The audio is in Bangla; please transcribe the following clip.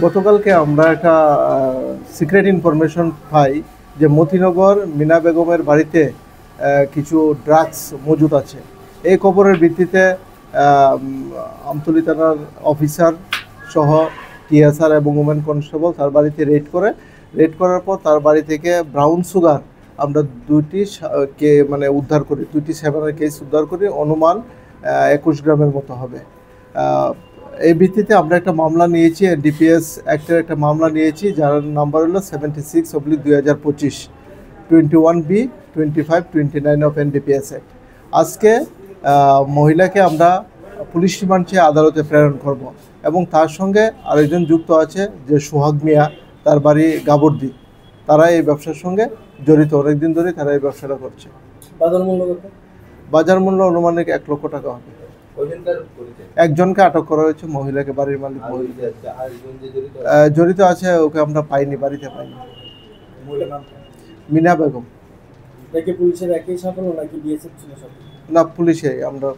গতকালকে আমরা একটা সিক্রেট ইনফরমেশন পাই যে মতিনগর মিনা বেগমের বাড়িতে কিছু ড্রাগস মজুদ আছে। এই খবরের ভিত্তিতে আমতলী থানার অফিসার সহ টিএসআর এবং ওমেন কনস্টেবল তার বাড়িতে রেড করার পর তার বাড়ি থেকে ব্রাউন সুগার আমরা উদ্ধার করি, 2টি সেভেনের কেস উদ্ধার করি, অনুমান 21 গ্রামের মতো হবে। এই ভিত্তিতে আমরা একটা মামলা নিয়েছি, ডিপিএস অ্যাক্টের একটা মামলা নিয়েছি, যার নাম্বার হলো 76/2025, 21B 2529 অফ এনডিপিএস অ্যাক্ট। আজকে মহিলাকে আমরা পুলিশ রিমান্ড চেয়ে আদালতে প্রেরণ করব এবং তার সঙ্গে আরেকজন যুক্ত আছে যে সোহাগ মিয়া, তার বাড়ি গাবর্দি। তারা এই ব্যবসার সঙ্গে জড়িত, অনেকদিন ধরে তারা এই ব্যবসাটা করছে। বাজার মূল্য অনুমানিক 1 লক্ষ টাকা হবে। একজনকে আটক করা হয়েছে, মহিলাকে, বাড়ির মালিক জড়িত আছে, ওকে আমরা পাইনি, বাড়িতে পাইনি। মিনা বেগম। পুলিশের একই সাফল্য নাকি বিএসএফ ছিল? না, পুলিশে আমরা